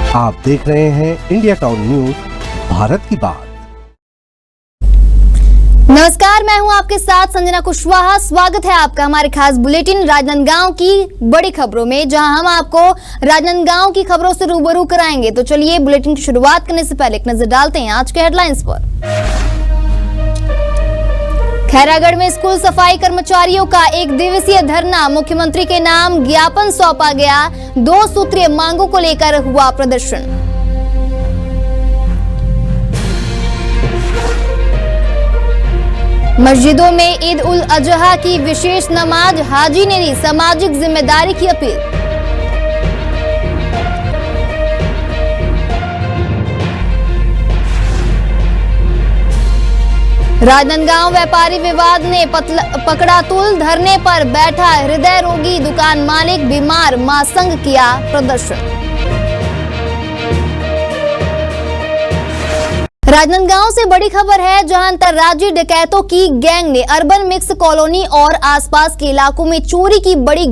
आप देख रहे हैं इंडिया टाउन न्यूज, भारत की बात। नमस्कार, मैं हूं आपके साथ संजना कुशवाहा। स्वागत है आपका हमारे खास बुलेटिन राजनांदगांव की बड़ी खबरों में, जहां हम आपको राजनांदगांव की खबरों से रूबरू कराएंगे। तो चलिए बुलेटिन की शुरुआत करने से पहले एक नजर डालते हैं आज के हेडलाइंस पर। खैरागढ़ में स्कूल सफाई कर्मचारियों का 1 दिवसीय धरना, मुख्यमंत्री के नाम ज्ञापन सौंपा गया। 2 सूत्रीय मांगों को लेकर हुआ प्रदर्शन। मस्जिदों में ईद उल अजहा की विशेष नमाज, हाजी ने दी सामाजिक जिम्मेदारी की अपील। राजनांदगांव व्यापारी विवाद ने पकड़ा तूल, धरने पर बैठा हृदय रोगी दुकान मालिक, बीमार महासंघ किया प्रदर्शन। राजनांदगांव से बड़ी खबर है, जहां अंतर्राज्यीय डकैतों की गैंग ने अर्बन मिक्स कॉलोनी और आसपास के इलाकों में चोरी की बड़ी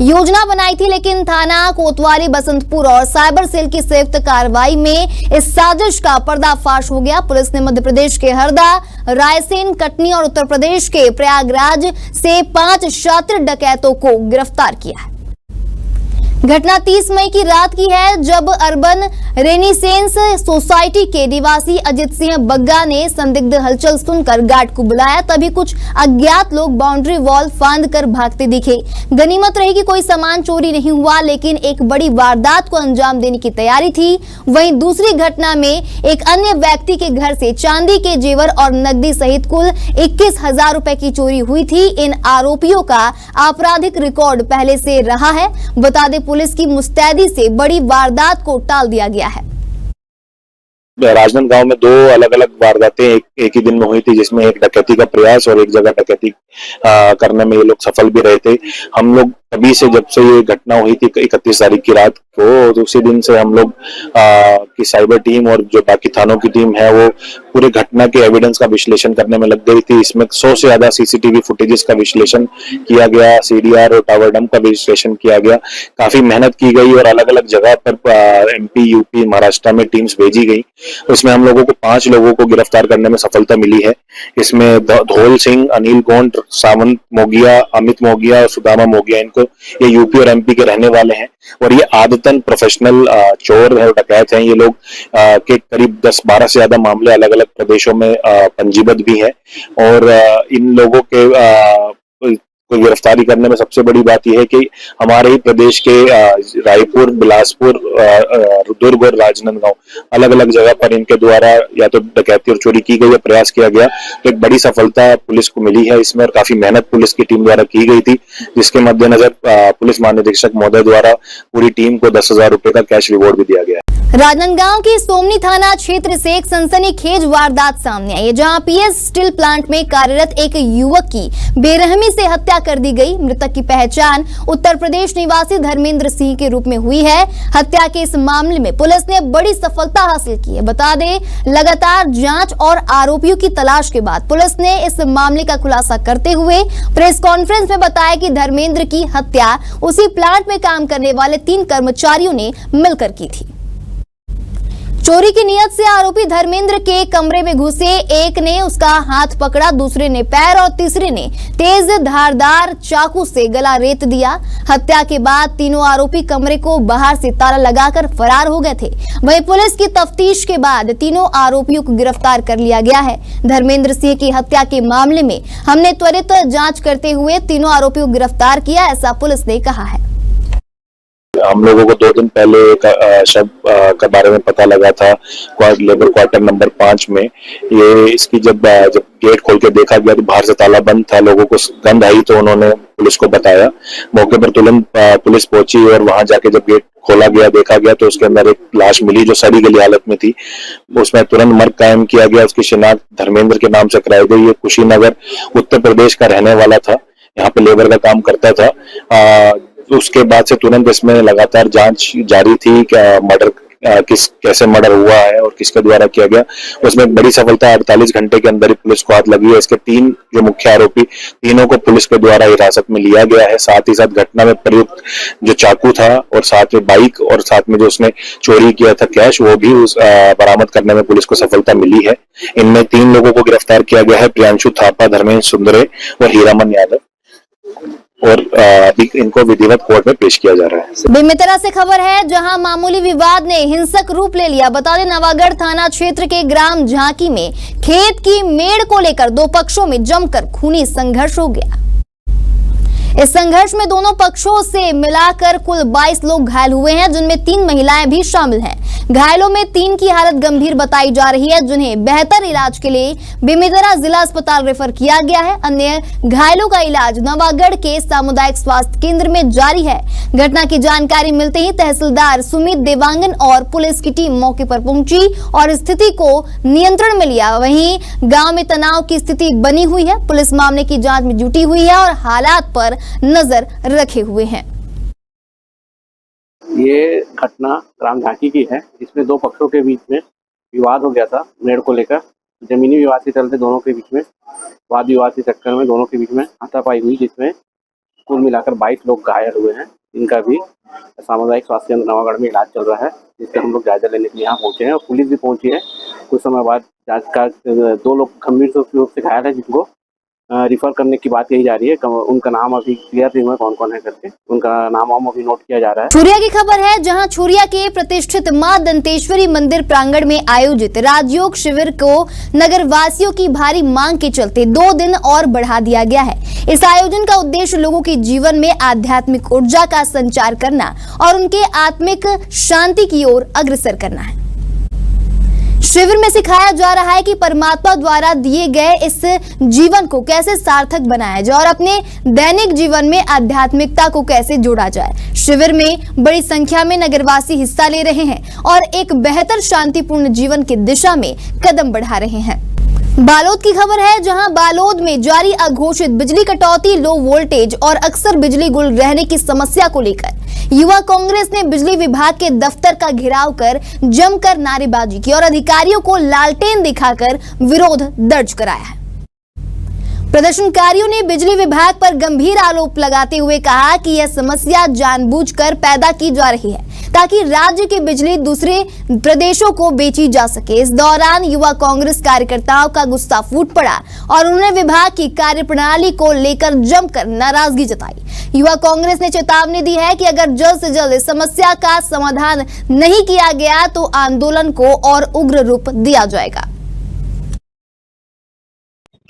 योजना बनाई थी, लेकिन थाना कोतवाली, बसंतपुर और साइबर सेल की संयुक्त कार्रवाई में इस साजिश का पर्दाफाश हो गया। पुलिस ने मध्य प्रदेश के हरदा, रायसेन, कटनी और उत्तर प्रदेश के प्रयागराज से 5 शातिर डकैतों को गिरफ्तार किया है। घटना 30 मई की रात की है, जब अर्बन रेनिसेंस सोसाइटी के निवासी अजित सिंह बग्गा ने संदिग्ध हलचल सुनकर गार्ड को बुलाया। तभी कुछ अज्ञात लोग बाउंड्री वॉल फांद कर भागते दिखे। गनीमत रही कि कोई सामान चोरी नहीं हुआ, लेकिन एक बड़ी वारदात को अंजाम देने की तैयारी थी। वहीं दूसरी घटना में एक अन्य व्यक्ति के घर से चांदी के जेवर और नकदी सहित कुल 21,000 रुपए की चोरी हुई थी। इन आरोपियों का आपराधिक रिकॉर्ड पहले से रहा है। बता दें, पुलिस की मुस्तैदी से बड़ी वारदात को टाल दिया गया है। राजनांदगांव में 2 अलग अलग वारदातें एक ही दिन में हुई थी, जिसमें एक डकैती का प्रयास और एक जगह डकैती करने में ये लोग सफल भी रहे थे। हम लोग तभी से, जब से ये घटना हुई थी 31 तारीख की रात को, तो उसी दिन से हम लोग की साइबर टीम और जो बाकी थानों की टीम है वो पूरे घटना के एविडेंस का विश्लेषण करने में लग गई थी। इसमें 100 से ज्यादा सीसीटीवी फुटेजेस का विश्लेषण किया गया, सीडीआर और टावर डंप का विश्लेषण किया गया। काफी मेहनत की गई और अलग अलग जगह पर एमपी, यूपी, महाराष्ट्र में टीम्स भेजी गई। इसमें हम लोगों को 5 लोगों को गिरफ्तार करने में सफलता मिली है। इसमें धौल सिंह, अनिल गोंड, सावंत मोगिया, अमित मोगिया और सुदामा मोगिया, इनको ये यूपी और एमपी के रहने वाले हैं और ये आदतन प्रोफेशनल चोर है, डकैत हैं। ये लोग के करीब 10-12 से ज्यादा मामले अलग अलग प्रदेशों में पंजीबद्ध भी है और इन लोगों के को गिरफ्तारी करने में सबसे बड़ी बात यह है कि हमारे ही प्रदेश के रायपुर, बिलासपुर, दुर्ग और राजनांदगांव अलग अलग जगह पर इनके द्वारा या तो डकैती और चोरी की गई या प्रयास किया गया। तो एक बड़ी सफलता पुलिस को मिली है इसमें और काफी मेहनत पुलिस की टीम द्वारा की गई थी, जिसके मद्देनजर पुलिस महानिरीक्षक महोदय द्वारा पूरी टीम को 10,000 रुपए का कैश रिवॉर्ड भी दिया गया। राजनांदगांव के सोमनी थाना क्षेत्र से एक सनसनीखेज वारदात सामने आई है, जहां पीएस स्टील प्लांट में कार्यरत एक युवक की बेरहमी से हत्या कर दी गई। मृतक की पहचान उत्तर प्रदेश निवासी धर्मेंद्र सिंह के रूप में हुई है। हत्या के इस मामले में पुलिस ने बड़ी सफलता हासिल की है। बता दें, लगातार जांच और आरोपियों की तलाश के बाद पुलिस ने इस मामले का खुलासा करते हुए प्रेस कॉन्फ्रेंस में बताया कि धर्मेंद्र की हत्या उसी प्लांट में काम करने वाले 3 कर्मचारियों ने मिलकर की थी। चोरी की नियत से आरोपी धर्मेंद्र के कमरे में घुसे। एक ने उसका हाथ पकड़ा, दूसरे ने पैर और तीसरे ने तेज धारदार चाकू से गला रेत दिया। हत्या के बाद तीनों आरोपी कमरे को बाहर से ताला लगाकर फरार हो गए थे। वहीं पुलिस की तफ्तीश के बाद तीनों आरोपियों को गिरफ्तार कर लिया गया है। धर्मेंद्र सिंह की हत्या के मामले में हमने त्वरित जांच करते हुए तीनों आरोपियों को गिरफ्तार किया, ऐसा पुलिस ने कहा है। हम लोगों को 2 दिन पहले एक शव के बारे में पता लगा था लेबर क्वार्टर नंबर 5 में। ये इसकी जब गेट खोल के देखा गया तो बाहर से ताला बंद था, लोगों को गंध आई तो उन्होंने पुलिस को बताया। मौके पर तुरंत पुलिस पहुंची और वहां जाके जब गेट खोला गया, देखा गया तो उसके अंदर एक लाश मिली जो सड़ी गली हालत में थी। उसमें तुरंत मर्ग कायम किया गया। उसकी शिनाख्त धर्मेंद्र के नाम से कराई गई। ये कुशीनगर उत्तर प्रदेश का रहने वाला था, यहाँ पे लेबर का काम करता था। उसके बाद से तुरंत इसमें लगातार जांच जारी थी। मर्डर कैसे मर्डर हुआ है और किसके द्वारा किया गया, उसमें एक बड़ी सफलता 48 घंटे के अंदर ही पुलिस को हाथ लगी है। इसके 3 जो मुख्य आरोपी, तीनों को पुलिस के द्वारा हिरासत में लिया गया है। साथ ही साथ घटना में प्रयुक्त जो चाकू था और साथ में बाइक और साथ में जो उसने चोरी किया था कैश, वो भी बरामद करने में पुलिस को सफलता मिली है। इनमें 3 लोगों को गिरफ्तार किया गया है, प्रियांशु थापा, धर्मेंद्र सुंदरे और हीरामन यादव, और अभी इनको विधिवत कोर्ट में पेश किया जा रहा है। बेमेतरा से खबर है जहां मामूली विवाद ने हिंसक रूप ले लिया। बता दें, नवागढ़ थाना क्षेत्र के ग्राम झांकी में खेत की मेड़ को लेकर 2 पक्षों में जमकर खूनी संघर्ष हो गया। इस संघर्ष में दोनों पक्षों से मिलाकर कुल 22 लोग घायल हुए हैं, जिनमें 3 महिलाएं भी शामिल हैं। घायलों में 3 की हालत गंभीर बताई जा रही है, जिन्हें बेहतर इलाज के लिए बेमेतरा जिला अस्पताल रेफर किया गया है। अन्य घायलों का इलाज नवागढ़ के सामुदायिक स्वास्थ्य केंद्र में जारी है। घटना की जानकारी मिलते ही तहसीलदार सुमित देवांगन और पुलिस की टीम मौके पर पहुंची और स्थिति को नियंत्रण में लिया। वहीं गांव में तनाव की स्थिति बनी हुई है। पुलिस मामले की जांच में जुटी हुई है और हालात पर नजर रखे हुए हैं। ये घटना ग्राम झांकी की है, जिसमें 2 पक्षों के बीच में विवाद हो गया था मेड़ को लेकर। जमीनी विवाद के चलते दोनों के बीच में वाद विवाद के चक्कर में दोनों के बीच में हाथापाई हुई, जिसमें कुल मिलाकर 22 लोग घायल हुए हैं। इनका भी सामुदायिक स्वास्थ्य केंद्र नवागढ़ में इलाज चल रहा है, जिससे हम लोग जायजा लेने के लिए यहाँ पहुंचे हैं और पुलिस भी पहुंची है। कुछ समय बाद जांच का 2 लोग गंभीर रूप से घायल है, जिनको रिफर करने की बात कही जा रही है। उनका नाम अभी क्लियर नहीं हुआ कौन कौन है करके, उनका नाम अभी नोट किया जा रहा है। छुरिया की खबर है जहां छुरिया के प्रतिष्ठित मां दंतेश्वरी मंदिर प्रांगण में आयोजित राजयोग शिविर को नगर वासियों की भारी मांग के चलते 2 दिन और बढ़ा दिया गया है। इस आयोजन का उद्देश्य लोगों के जीवन में आध्यात्मिक ऊर्जा का संचार करना और उनके आत्मिक शांति की ओर अग्रसर करना है। शिविर में सिखाया जा रहा है कि परमात्मा द्वारा दिए गए इस जीवन को कैसे सार्थक बनाया जाए और अपने दैनिक जीवन में आध्यात्मिकता को कैसे जोड़ा जाए। शिविर में बड़ी संख्या में नगरवासी हिस्सा ले रहे हैं और एक बेहतर शांतिपूर्ण जीवन की दिशा में कदम बढ़ा रहे हैं। बालोद की खबर है जहां बालोद में जारी अघोषित बिजली कटौती, लो वोल्टेज और अक्सर बिजली गुल रहने की समस्या को लेकर युवा कांग्रेस ने बिजली विभाग के दफ्तर का घेराव कर जमकर नारेबाजी की और अधिकारियों को लालटेन दिखाकर विरोध दर्ज कराया है। प्रदर्शनकारियों ने बिजली विभाग पर गंभीर आरोप लगाते हुए कहा कि यह समस्या जानबूझकर पैदा की जा रही है ताकि राज्य की बिजली दूसरे प्रदेशों को बेची जा सके। इस दौरान युवा कांग्रेस कार्यकर्ताओं का गुस्सा फूट पड़ा और उन्होंने विभाग की कार्यप्रणाली को लेकर जमकर नाराजगी जताई। युवा कांग्रेस ने चेतावनी दी है कि अगर जल्द से जल्द इस समस्या का समाधान नहीं किया गया तो आंदोलन को और उग्र रूप दिया जाएगा।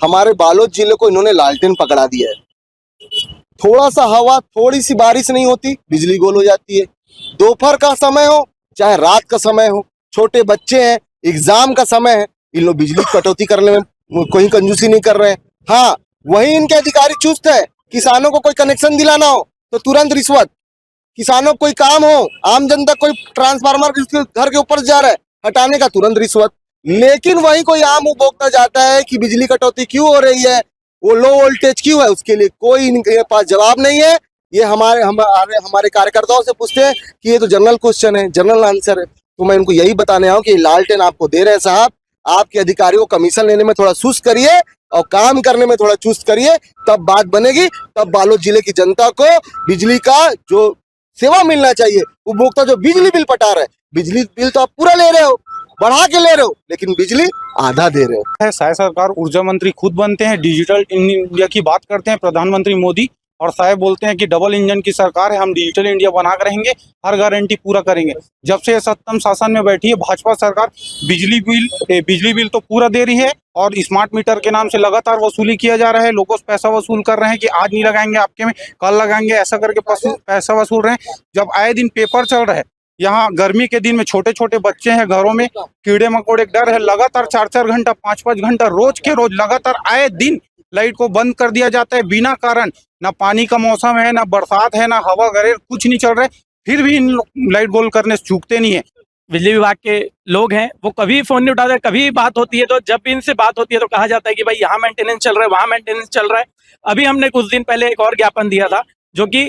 हमारे बालोद जिले को इन्होंने लालटेन पकड़ा दिया है। थोड़ा सा हवा, थोड़ी सी बारिश नहीं होती, बिजली गोल हो जाती है। दोपहर का समय हो चाहे रात का समय हो, छोटे बच्चे हैं, एग्जाम का समय है, इन लोग बिजली कटौती करने में कोई कंजूसी नहीं कर रहे हैं। हाँ, वही इनके अधिकारी चुस्त है। किसानों को कोई कनेक्शन दिलाना हो तो तुरंत रिश्वत, किसानों को कोई काम हो, आम जनता कोई ट्रांसफार्मर घर के ऊपर जा रहा है, हटाने का तुरंत रिश्वत। लेकिन वही कोई आम उपभोक्ता जाता है कि बिजली कटौती क्यों हो रही है, वो लो वोल्टेज क्यों है, उसके लिए कोई इनके पास जवाब नहीं है। ये हमारे कार्यकर्ताओं से पूछते हैं कि ये तो जनरल क्वेश्चन है, जनरल आंसर है। तो मैं इनको यही बताने आऊँ कि लालटेन आपको दे रहे हैं साहब, आपके अधिकारियों को कमीशन लेने में थोड़ा सुस्त करिए और काम करने में थोड़ा चुस्त करिए, तब बात बनेगी। तब बालोद जिले की जनता को बिजली का जो सेवा मिलना चाहिए, उपभोक्ता जो बिजली बिल पटा रहे, बिजली बिल तो आप पूरा ले रहे हो, बढ़ा के ले रहे हो, लेकिन बिजली आधा दे रहे हो। साय सरकार ऊर्जा मंत्री खुद बनते हैं, डिजिटल इंडिया की बात करते हैं प्रधानमंत्री मोदी, और साहब बोलते हैं कि डबल इंजन की सरकार है, हम डिजिटल इंडिया बना कर रहेंगे, हर गारंटी पूरा करेंगे। जब से सत्तम शासन में बैठी है भाजपा सरकार, बिजली बिल तो पूरा दे रही है और स्मार्ट मीटर के नाम से लगातार वसूली किया जा रहा है। लोगों से पैसा वसूल कर रहे हैं कि आज नहीं लगाएंगे आपके में, कल लगाएंगे, ऐसा करके पैसा वसूल रहे हैं। जब आए दिन पेपर चल रहा है, यहाँ गर्मी के दिन में छोटे छोटे बच्चे हैं, घरों में कीड़े मकोड़े डर है, लगातार 4-4 घंटा 5-5 घंटा रोज के रोज लगातार आए दिन लाइट को बंद कर दिया जाता है बिना कारण। ना पानी का मौसम है, ना बरसात है, ना हवा गरेर, कुछ नहीं चल रहा है, फिर भी इन लाइट गोल करने से चूकते नहीं है। बिजली विभाग के लोग हैं, वो कभी फोन नहीं उठाते, कभी बात होती है तो जब भी इनसे बात होती है तो कहा जाता है कि भाई यहाँ मेंटेनेंस चल रहा है, वहाँ मेंटेनेंस चल रहा है। अभी हमने कुछ दिन पहले एक और ज्ञापन दिया था जो कि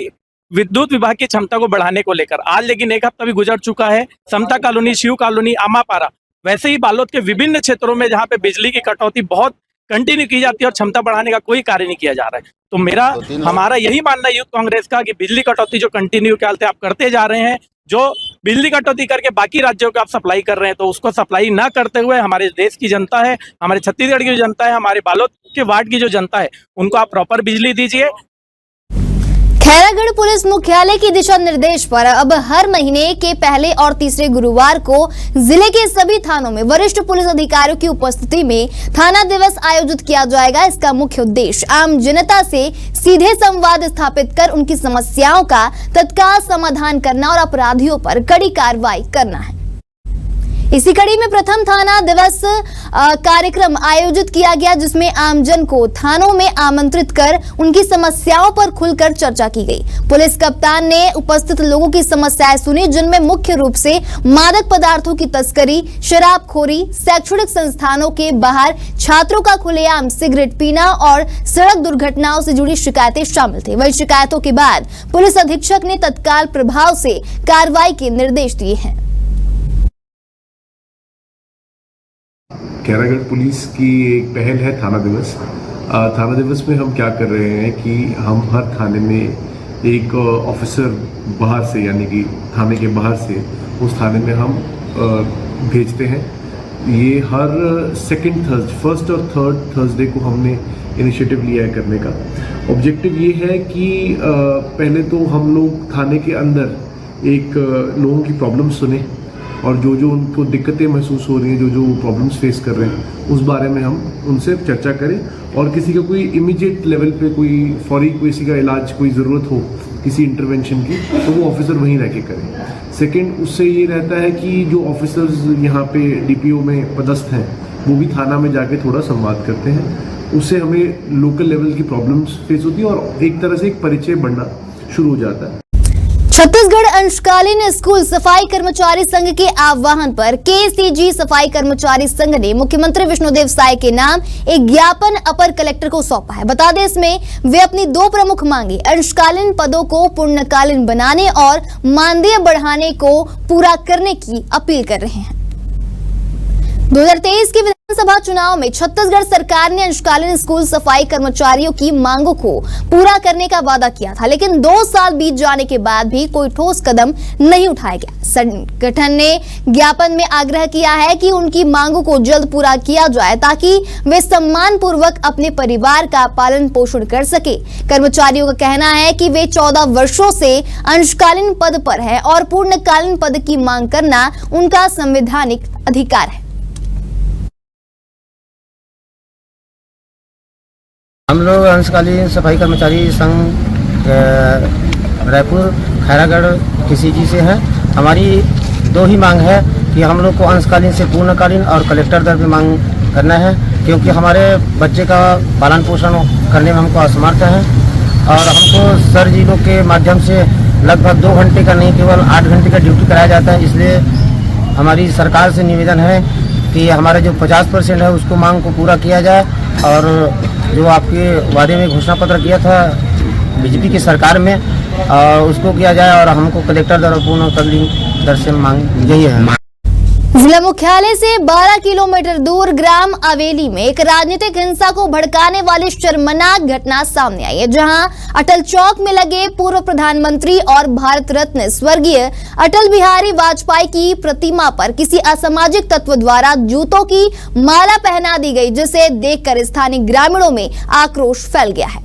विद्युत विभाग की क्षमता को बढ़ाने को लेकर। आज लेकिन एक हफ्ता भी गुजर चुका है, समता कॉलोनी, शिव कॉलोनी, आमापारा, वैसे ही बालोद के विभिन्न क्षेत्रों में जहाँ पे बिजली की कटौती बहुत कंटिन्यू की जाती है और क्षमता बढ़ाने का कोई कार्य नहीं किया जा रहा है। तो हमारा यही मानना है यूथ कांग्रेस का कि बिजली कटौती जो कंटिन्यू क्या आप करते जा रहे हैं, जो बिजली कटौती करके बाकी राज्यों को आप सप्लाई कर रहे हैं, तो उसको सप्लाई ना करते हुए हमारे देश की जनता है, हमारे छत्तीसगढ़ की जो जनता है, हमारे बालोद के वार्ड की जो जनता है, उनको आप प्रॉपर बिजली दीजिए। खैरागढ़ पुलिस मुख्यालय की दिशा निर्देश पर अब हर महीने के पहले और तीसरे गुरुवार को जिले के सभी थानों में वरिष्ठ पुलिस अधिकारियों की उपस्थिति में थाना दिवस आयोजित किया जाएगा। इसका मुख्य उद्देश्य आम जनता से सीधे संवाद स्थापित कर उनकी समस्याओं का तत्काल समाधान करना और अपराधियों पर कड़ी कार्रवाई करना है। इसी कड़ी में प्रथम थाना दिवस कार्यक्रम आयोजित किया गया, जिसमें आमजन को थानों में आमंत्रित कर उनकी समस्याओं पर खुलकर चर्चा की गई। पुलिस कप्तान ने उपस्थित लोगों की समस्याएं सुनी, जिनमें मुख्य रूप से मादक पदार्थों की तस्करी, शराबखोरी, शैक्षणिक संस्थानों के बाहर छात्रों का खुलेआम सिगरेट पीना और सड़क दुर्घटनाओं से जुड़ी शिकायतें शामिल थी। वही शिकायतों के बाद पुलिस अधीक्षक ने तत्काल प्रभाव से कार्रवाई के निर्देश दिए हैं। खैरागढ़ पुलिस की एक पहल है थाना दिवस। थाना दिवस में हम क्या कर रहे हैं कि हम हर थाने में एक ऑफिसर बाहर से, यानी कि थाने के बाहर से उस थाने में हम भेजते हैं। ये हर फर्स्ट और थर्ड थर्सडे को हमने इनिशिएटिव लिया है करने का। ऑब्जेक्टिव ये है कि पहले तो हम लोग थाने के अंदर एक लोगों की प्रॉब्लम सुने और जो जो उनको दिक्कतें महसूस हो रही हैं, जो जो प्रॉब्लम्स फेस कर रहे हैं, उस बारे में हम उनसे चर्चा करें और किसी का कोई इमीडिएट लेवल पे कोई फौरी किसी का इलाज, कोई ज़रूरत हो किसी इंटरवेंशन की, तो वो ऑफिसर वहीं रह के करें। सेकंड, उससे ये रहता है कि जो ऑफिसर्स यहाँ पे डीपीओ में पदस्थ हैं, वो भी थाना में जाके थोड़ा संवाद करते हैं। उससे हमें लोकल लेवल की प्रॉब्लम्स फेस होती है और एक तरह से एक परिचय बढ़ना शुरू हो जाता है। छत्तीसगढ़ अंशकालीन स्कूल सफाई कर्मचारी संघ के आह्वान पर केसीजी सफाई कर्मचारी संघ ने मुख्यमंत्री विष्णुदेव साय के नाम एक ज्ञापन अपर कलेक्टर को सौंपा है। बता दें, इसमें वे अपनी दो प्रमुख मांगे अंशकालीन पदों को पूर्णकालीन बनाने और मानदेय बढ़ाने को पूरा करने की अपील कर रहे हैं। 2023 के विधानसभा चुनाव में छत्तीसगढ़ सरकार ने अंशकालीन स्कूल सफाई कर्मचारियों की मांगों को पूरा करने का वादा किया था, लेकिन 2 साल बीत जाने के बाद भी कोई ठोस कदम नहीं उठाया गया। संगठन ने ज्ञापन में आग्रह किया है कि उनकी मांगों को जल्द पूरा किया जाए ताकि वे सम्मान पूर्वक अपने परिवार का पालन पोषण कर सके। कर्मचारियों का कहना है कि वे 14 वर्षों से अंशकालीन पद पर है और पूर्णकालीन पद की मांग करना उनका संवैधानिक अधिकार है। हम लोग अंशकालीन सफाई कर्मचारी संघ रायपुर खैरागढ़ केसीजी से हैं। हमारी 2 ही मांग है कि हम लोग को अंशकालीन से पूर्णकालीन और कलेक्टर दर पे मांग करना है, क्योंकि हमारे बच्चे का पालन पोषण करने में हमको असमर्थ है और हमको सर जी लोग के माध्यम से लगभग 2 घंटे का नहीं केवल 8 घंटे का ड्यूटी कराया जाता है। इसलिए हमारी सरकार से निवेदन है कि हमारे जो 50% है उसको मांग को पूरा किया जाए और जो आपके वादे में घोषणा पत्र किया था बीजेपी की सरकार में उसको किया जाए और हमको कलेक्टर द्वारा पूर्णकालीन दर से मांग यही है। जिला मुख्यालय से 12 किलोमीटर दूर ग्राम अवेली में एक राजनीतिक हिंसा को भड़काने वाली शर्मनाक घटना सामने आई है, जहां अटल चौक में लगे पूर्व प्रधानमंत्री और भारत रत्न स्वर्गीय अटल बिहारी वाजपेयी की प्रतिमा पर किसी असामाजिक तत्व द्वारा जूतों की माला पहना दी गई, जिसे देखकर स्थानीय ग्रामीणों में आक्रोश फैल गया है।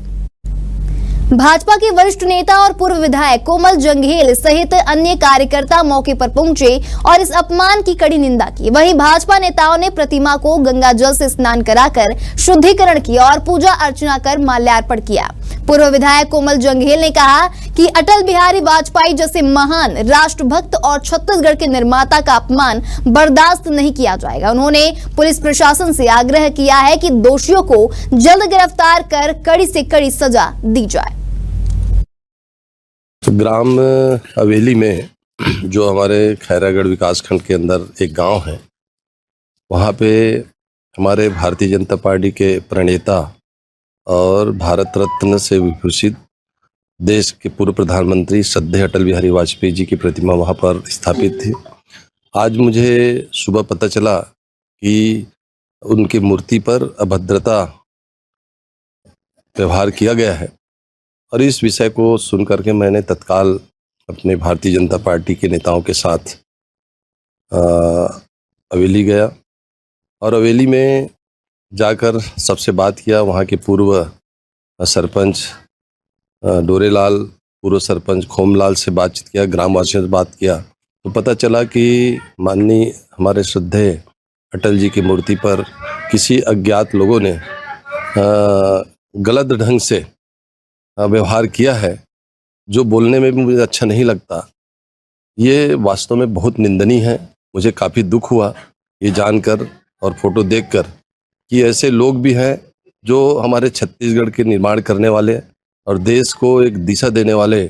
भाजपा के वरिष्ठ नेता और पूर्व विधायक कोमल जंघेल सहित अन्य कार्यकर्ता मौके पर पहुंचे और इस अपमान की कड़ी निंदा की। वहीं भाजपा नेताओं ने प्रतिमा को गंगा जल से स्नान कराकर शुद्धिकरण किया और पूजा अर्चना कर माल्यार्पण किया। पूर्व विधायक कोमल जंघेल ने कहा कि अटल बिहारी वाजपेयी जैसे महान राष्ट्रभक्त और छत्तीसगढ़ के निर्माता का अपमान बर्दाश्त नहीं किया जाएगा। उन्होंने पुलिस प्रशासन से आग्रह किया है कि दोषियों को जल्द गिरफ्तार कर कड़ी से कड़ी सजा दी जाए। तो ग्राम अवेली में जो हमारे खैरागढ़ विकासखंड के अंदर एक गांव है, वहाँ पे हमारे भारतीय जनता पार्टी के प्रणेता और भारत रत्न से विभूषित देश के पूर्व प्रधानमंत्री श्रद्धेय अटल बिहारी वाजपेयी जी की प्रतिमा वहाँ पर स्थापित थी। आज मुझे सुबह पता चला कि उनकी मूर्ति पर अभद्रता व्यवहार किया गया है, और इस विषय को सुन करके मैंने तत्काल अपने भारतीय जनता पार्टी के नेताओं के साथ हवेली गया, और हवेली में जाकर सबसे बात किया। वहाँ के पूर्व सरपंच डोरेलाल, पूर्व सरपंच खोमलाल से बातचीत किया, ग्रामवासियों से बात किया, तो पता चला कि माननीय हमारे श्रद्धेय अटल जी की मूर्ति पर किसी अज्ञात लोगों ने गलत ढंग से व्यवहार किया है, जो बोलने में भी मुझे अच्छा नहीं लगता। ये वास्तव में बहुत निंदनीय है। मुझे काफ़ी दुख हुआ ये जानकर और फोटो देखकर कि ऐसे लोग भी हैं जो हमारे छत्तीसगढ़ के निर्माण करने वाले और देश को एक दिशा देने वाले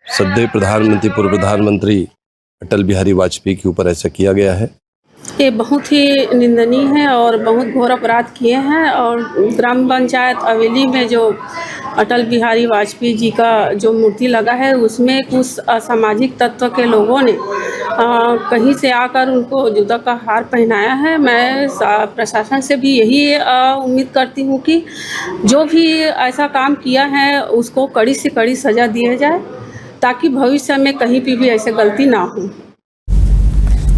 श्रद्धेय प्रधानमंत्री, पूर्व प्रधानमंत्री अटल बिहारी वाजपेयी के ऊपर ऐसा किया गया है। ये बहुत ही निंदनीय है और बहुत घोर अपराध किए हैं। और ग्राम पंचायत हवेली में जो अटल बिहारी वाजपेयी जी का जो मूर्ति लगा है, उसमें कुछ असामाजिक तत्व के लोगों ने कहीं से आकर उनको जूता का हार पहनाया है। मैं प्रशासन से भी यही उम्मीद करती हूँ कि जो भी ऐसा काम किया है उसको कड़ी से कड़ी सज़ा दिया जाए, ताकि भविष्य में कहीं भी ऐसे गलती ना हो।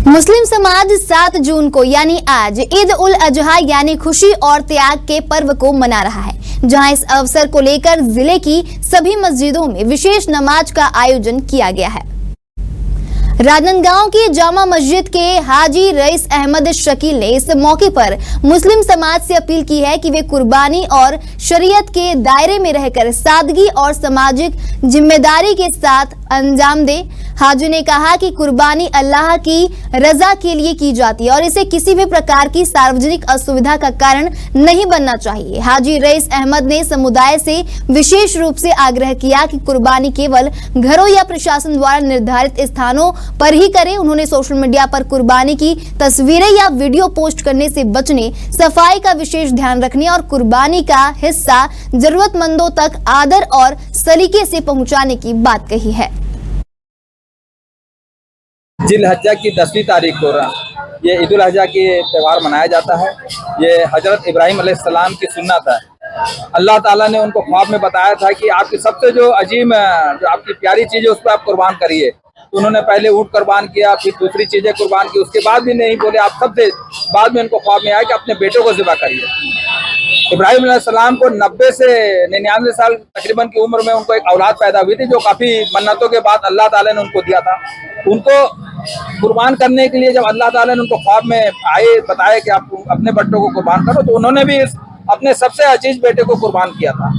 मुस्लिम समाज 7 जून को यानी आज ईद उल अजहा यानी खुशी और त्याग के पर्व को मना रहा है, जहां इस अवसर को लेकर जिले की सभी मस्जिदों में विशेष नमाज का आयोजन किया गया है। राजनांदगांव की जामा मस्जिद के हाजी रईस अहमद शकील ने इस मौके पर मुस्लिम समाज से अपील की है कि वे कुर्बानी और शरीयत के दायरे में रहकर सादगी और सामाजिक जिम्मेदारी के साथ अंजाम दें। हाजी ने कहा कि कुर्बानी अल्लाह की रजा के लिए की जाती है और इसे किसी भी प्रकार की सार्वजनिक असुविधा का कारण नहीं बनना चाहिए। हाजी रईस अहमद ने समुदाय से विशेष रूप से आग्रह किया कि कुर्बानी केवल घरों या प्रशासन द्वारा निर्धारित स्थानों पर ही करें। उन्होंने सोशल मीडिया पर कुर्बानी की तस्वीरें या वीडियो पोस्ट करने से बचने, सफाई का विशेष ध्यान रखने और कुर्बानी का हिस्सा जरूरतमंदों तक आदर और सलीके से पहुंचाने की बात कही है। जिलहज्जा की 10वीं तारीख को ये ईद उल अजहा की त्यौहार मनाया जाता है। ये हजरत इब्राहिम अलैहिस्सलाम की सुन्नत है। अल्लाह ताला ने उनको ख्वाब में बताया था कि आपकी सबसे जो अजीम, जो आपकी प्यारी चीज़ है उस पर आप कुर्बान करिए। तो उन्होंने पहले ऊँट कुर्बान किया, फिर दूसरी चीज़ें कुर्बान की, उसके बाद भी नहीं बोले। आप सबसे बाद में उनको ख्वाब में आया कि अपने बेटों को ज़िबा करिए। इब्राहिम अलैहिस्सलाम को 90 से 99 साल तकरीबन की उम्र में उनको एक औलाद पैदा हुई थी, जो काफ़ी मन्नतों के बाद अल्लाह ताला ने उनको दिया था। उनको कुर्बान करने के लिए जब अल्लाह ताला ने उनको ख्वाब में आए, बताया कि आप अपने बेटों को कुर्बान करो, तो उन्होंने भी अपने सबसे अजीज बेटे को कुर्बान किया था।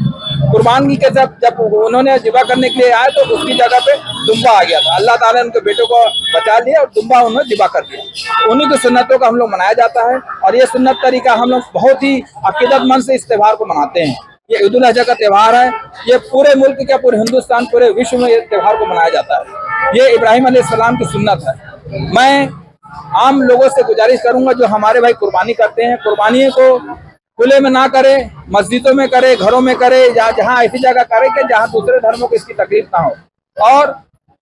कुर्बानी के जब उन्होंने जिबा करने के लिए आए तो उसकी जगह पे दुम्बा आ गया था। अल्लाह ताला ने उनके बेटों को बचा लिया और दुम्बा उन्होंने जिबा कर दिया। उन्हीं की सुन्नतों का हम लोग मनाया जाता है और ये सुन्नत तरीका हम लोग बहुत ही अकीदतमंद से इस त्यौहार को मनाते हैं। ये ईद उल अजहा का त्यौहार है। ये पूरे मुल्क के, पूरे हिंदुस्तान, पूरे विश्व में ये त्यौहार को मनाया जाता है। ये इब्राहिम अलैहिस्सलाम की सुन्नत है। मैं आम लोगों से गुजारिश करूंगा जो हमारे भाई कुर्बानी करते हैं, कुर्बानी को खुले में ना करे, मस्जिदों में करे, घरों में करे, जहाँ ऐसी जगह करे कि जहाँ दूसरे धर्मों को इसकी तकलीफ ना हो। और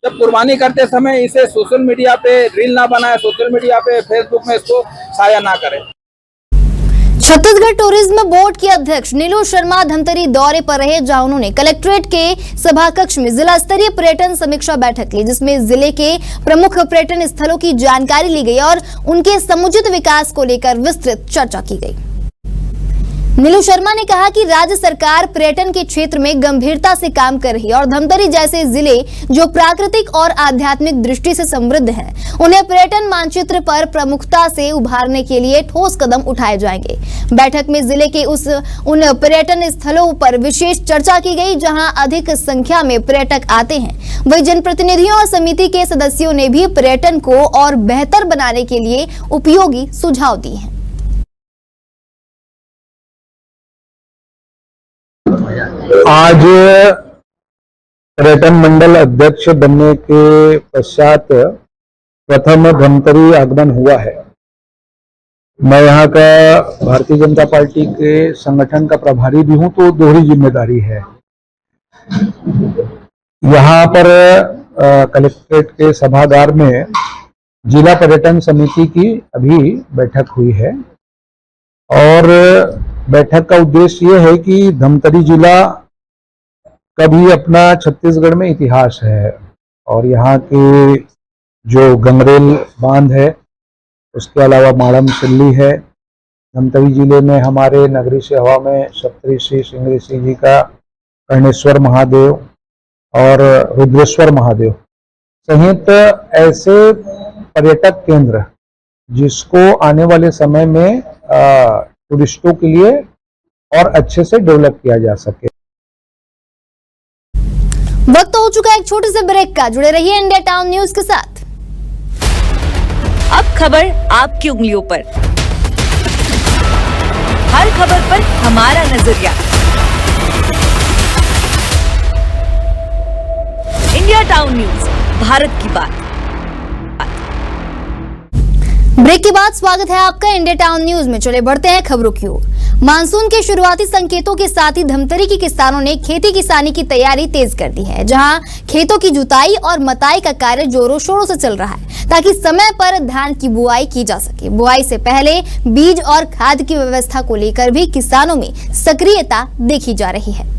जब कुर्बानी करते समय इसे सोशल मीडिया पे रील ना बनाए, सोशल मीडिया पे फेसबुक में इसको साया ना करे। छत्तीसगढ़ टूरिज्म बोर्ड के अध्यक्ष नीलू शर्मा धमतरी दौरे पर रहे, जहां उन्होंने कलेक्ट्रेट के सभा कक्ष में जिला स्तरीय पर्यटन समीक्षा बैठक ली, जिसमें जिले के प्रमुख पर्यटन स्थलों की जानकारी ली गई और उनके समुचित विकास को लेकर विस्तृत चर्चा की गई। नीलू शर्मा ने कहा कि राज्य सरकार पर्यटन के क्षेत्र में गंभीरता से काम कर रही है और धमतरी जैसे जिले जो प्राकृतिक और आध्यात्मिक दृष्टि से समृद्ध हैं, उन्हें पर्यटन मानचित्र पर प्रमुखता से उभारने के लिए ठोस कदम उठाए जाएंगे। बैठक में जिले के उन पर्यटन स्थलों पर विशेष चर्चा की गई जहां अधिक संख्या में पर्यटक आते हैं। वहीं जनप्रतिनिधियों और समिति के सदस्यों ने भी पर्यटन को और बेहतर बनाने के लिए उपयोगी सुझाव दिए हैं। आज पर्यटन मंडल अध्यक्ष बनने के पश्चात प्रथम धमतरी आगमन हुआ है। मैं यहाँ का भारतीय जनता पार्टी के संगठन का प्रभारी भी हूँ, तो दोहरी जिम्मेदारी है। यहाँ पर कलेक्ट्रेट के सभागार में जिला पर्यटन समिति की अभी बैठक हुई है और बैठक का उद्देश्य ये है कि धमतरी जिला का भी अपना छत्तीसगढ़ में इतिहास है और यहाँ के जो गंगरेल बांध है, उसके अलावा माड़म सिल्ली है। धमतरी जिले में हमारे नगरी से हवा में सप्तऋषि सिंह ऋषि जी का कर्णेश्वर महादेव और रुद्रेश्वर महादेव सहित ऐसे पर्यटक केंद्र जिसको आने वाले समय में टूरिस्टों के लिए और अच्छे से डेवलप किया जा सके। वक्त हो चुका है एक छोटे से ब्रेक का। जुड़े रहिए इंडिया टाउन न्यूज के साथ। अब खबर आपकी उंगलियों पर, हर खबर पर हमारा नजरिया। इंडिया टाउन न्यूज, भारत की बात। ब्रेक के बाद स्वागत है आपका इंडिया टाउन न्यूज में। चले बढ़ते हैं खबरों की ओर। मानसून के शुरुआती संकेतों के साथ ही धमतरी के किसानों ने खेती किसानी की तैयारी तेज कर दी है, जहां खेतों की जुताई और मताई का कार्य जोरों शोरों से चल रहा है ताकि समय पर धान की बुआई की जा सके। बुआई से पहले बीज और खाद की व्यवस्था को लेकर भी किसानों में सक्रियता देखी जा रही है।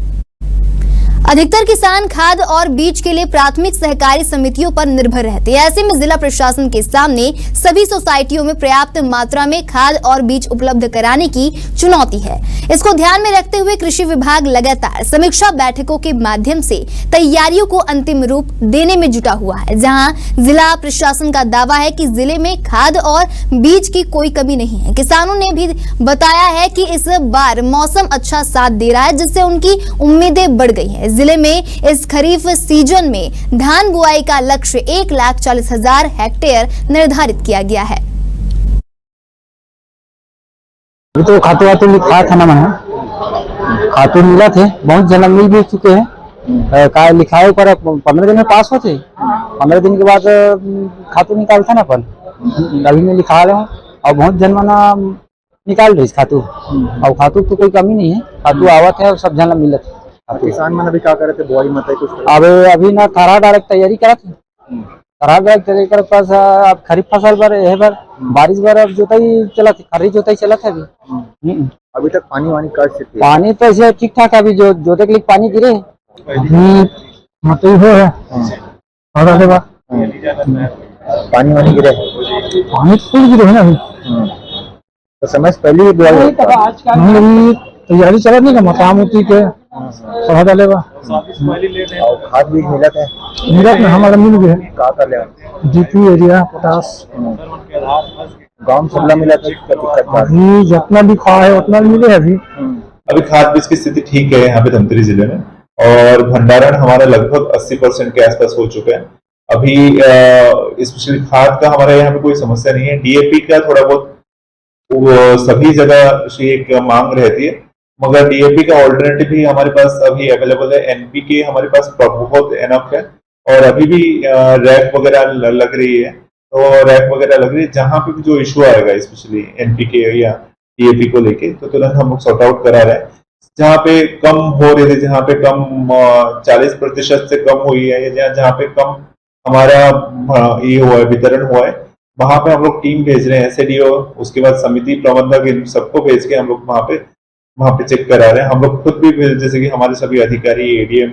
अधिकतर किसान खाद और बीज के लिए प्राथमिक सहकारी समितियों पर निर्भर रहते हैं। ऐसे में जिला प्रशासन के सामने सभी सोसाइटियों में पर्याप्त मात्रा में खाद और बीज उपलब्ध कराने की चुनौती है। इसको ध्यान में रखते हुए कृषि विभाग लगातार समीक्षा बैठकों के माध्यम से तैयारियों को अंतिम रूप देने में जुटा हुआ है, जहां जिला प्रशासन का दावा है कि जिले में खाद और बीज की कोई कमी नहीं है। किसानों ने भी बताया है कि इस बार मौसम अच्छा साथ दे रहा है, जिससे उनकी उम्मीदें बढ़ गई हैं। जिले में इस खरीफ सीजन में धान बुआई का लक्ष्य 1,40,000 हेक्टेयर निर्धारित किया गया है। अभी तो खाते लिखा था ना, मैंने खाते मिला थे, बहुत जन मिल भी चुके हैं। का लिखाए पर 15 दिन में पास होते, 15 दिन के बाद खातू निकालता ना अपन। अभी में लिखा रहे हूँ और बहुत जन मना निकाल रही खातू, और खातू तो कोई कमी नहीं है, खातू आवत है और सब जन मिलत है। किसान मन अभी क्या करे थे, बुआई मत कुछ अभी ना खरा डायरेक्ट तैयारी करा थे, खरा डायरेक्ट तैयारी कर पास अब खरीफ फसल पर है, बार बारिश बार अब जोताई चला थी, खरी जोताई चला था अभी तक पानी वानी कट सकती है। पानी तो ऐसे ठीक ठाक, अभी जो जोते के लिए पानी गिरे मतलब है पानी वानी गिरे, पानी फुल गिरे है ना अभी, तो समय से पहले ही बुआई तैयारी चला नहीं का मकाम होती के सभा डालेगा और खाद बीज मिलत है, मिलत में हमारा मिल गया का कर ले डीपी यूरिया पोटास गांव सबला मिलत है। अभी जितना लिखा है उतना मिले अभी खाद बीज की स्थिति ठीक है यहाँ पे धमतरी जिले में, और भंडारण हमारा लगभग 80% के आसपास हो चुका है। अभी स्पेशली खाद का हमारे यहाँ पे कोई समस्या नहीं है। डीएपी का थोड़ा बहुत सभी जगह एक मांग रहती है, मगर डीएपी का ऑल्टरनेटिव भी हमारे पास अभी अवेलेबल है। एनपीके हमारे पास बहुत एनफ है, और अभी भी रैक वगैरह लग रही है, तो रैक वगैरह लग रही है। जहां पे भी जो इशू आएगा स्पेशली एनपीके या डीएपी को लेके, तो तुरंत हम लोग सॉर्ट आउट करा रहे हैं। जहाँ पे कम हो रहे थे, जहाँ पे कम 40% से कम हुई है, या जहाँ पे कम हमारा ये हुआ है, वितरण हुआ है, वहां पे हम लोग टीम भेज रहे हैं, एसडीओ, उसके बाद समिति प्रबंधक, इन सबको भेज के हम लोग वहां पे चेक करा रहे हैं। हम लोग खुद भी, जैसे कि हमारे सभी अधिकारी, एडीएम,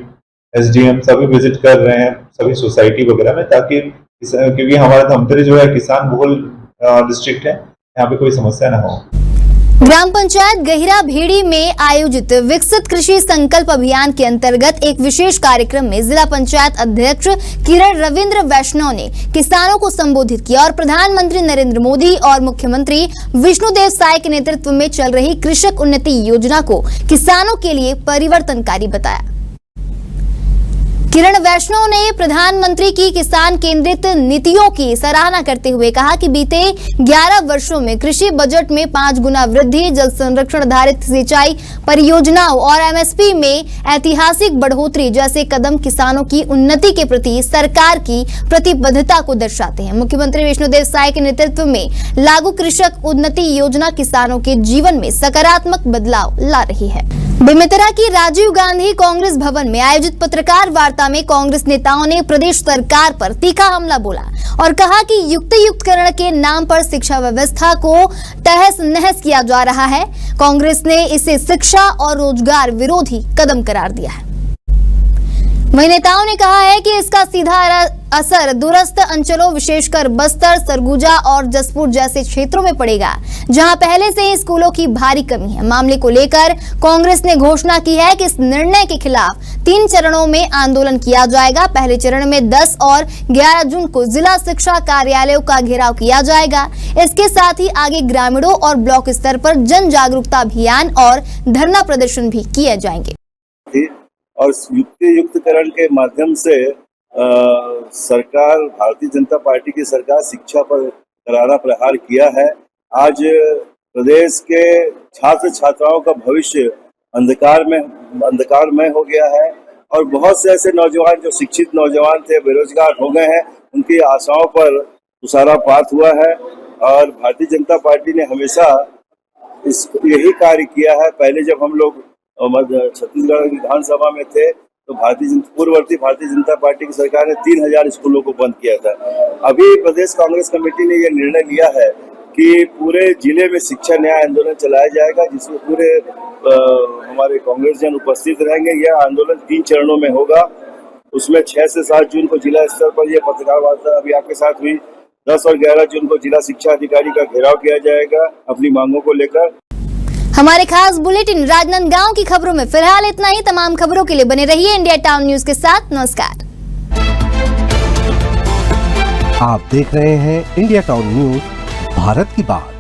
एसडीएम सभी विजिट कर रहे हैं सभी सोसाइटी वगैरह में, ताकि क्योंकि हमारा धमतरी जो है किसान बहुल डिस्ट्रिक्ट है, यहाँ पे कोई समस्या ना हो। ग्राम पंचायत गहिरा भेड़ी में आयोजित विकसित कृषि संकल्प अभियान के अंतर्गत एक विशेष कार्यक्रम में जिला पंचायत अध्यक्ष किरण रविंद्र वैष्णव ने किसानों को संबोधित किया और प्रधानमंत्री नरेंद्र मोदी और मुख्यमंत्री विष्णुदेव साय के नेतृत्व में चल रही कृषक उन्नति योजना को किसानों के लिए परिवर्तनकारी बताया। किरण वैष्णव ने प्रधानमंत्री की किसान केंद्रित नीतियों की सराहना करते हुए कहा कि बीते 11 वर्षों में कृषि बजट में 5 गुना वृद्धि, जल संरक्षण आधारित सिंचाई परियोजनाओं और एमएसपी में ऐतिहासिक बढ़ोतरी जैसे कदम किसानों की उन्नति के प्रति सरकार की प्रतिबद्धता को दर्शाते हैं। मुख्यमंत्री विष्णुदेव साय के नेतृत्व में लागू कृषक उन्नति योजना किसानों के जीवन में सकारात्मक बदलाव ला रही है। बेमेतरा की राजीव गांधी कांग्रेस भवन में आयोजित पत्रकार वार्ता में कांग्रेस नेताओं ने प्रदेश सरकार पर तीखा हमला बोला और कहा कि युक्तियुक्तकरण के नाम पर शिक्षा व्यवस्था को तहस नहस किया जा रहा है। कांग्रेस ने इसे शिक्षा और रोजगार विरोधी कदम करार दिया है। वहीं नेताओं ने कहा है कि इसका सीधा असर दूरस्थ अंचलों विशेषकर बस्तर, सरगुजा और जसपुर जैसे क्षेत्रों में पड़ेगा, जहां पहले से ही स्कूलों की भारी कमी है। मामले को लेकर कांग्रेस ने घोषणा की है कि इस निर्णय के खिलाफ 3 चरणों में आंदोलन किया जाएगा। पहले चरण में 10 और 11 जून को जिला शिक्षा कार्यालयों का घेराव किया जाएगा। इसके साथ ही आगे ग्रामीणों और ब्लॉक स्तर पर जन जागरूकता अभियान और धरना प्रदर्शन भी किए जाएंगे। और युक्तियुक्तकरण के माध्यम से सरकार, भारतीय जनता पार्टी की सरकार शिक्षा पर करारा प्रहार किया है। आज प्रदेश के छात्र छात्राओं का भविष्य अंधकारमय हो गया है और बहुत से ऐसे नौजवान जो शिक्षित नौजवान थे बेरोजगार हो गए हैं, उनकी आशाओं पर तुषारपात हुआ है। और भारतीय जनता पार्टी ने हमेशा यही कार्य किया है। पहले जब हम लोग छत्तीसगढ़ विधानसभा में थे तो पूर्ववर्ती भारतीय जनता पार्टी की सरकार ने 3000 स्कूलों को बंद किया था। अभी प्रदेश कांग्रेस कमेटी ने यह निर्णय लिया है कि पूरे जिले में शिक्षा न्याय आंदोलन चलाया जाएगा, जिसमें पूरे हमारे कांग्रेस जन उपस्थित रहेंगे। यह आंदोलन 3 चरणों में होगा। उसमें 6 से 7 जून को जिला स्तर पर यह पत्रकार वार्ता अभी आपके साथ हुई। 10 और 11 जून को जिला शिक्षा अधिकारी का घेराव किया जाएगा अपनी मांगों को लेकर। हमारे खास बुलेटिन राजनांदगांव की खबरों में फिलहाल इतना ही। तमाम खबरों के लिए बने रहिए इंडिया टाउन न्यूज के साथ। नमस्कार। आप देख रहे हैं इंडिया टाउन न्यूज, भारत की बात।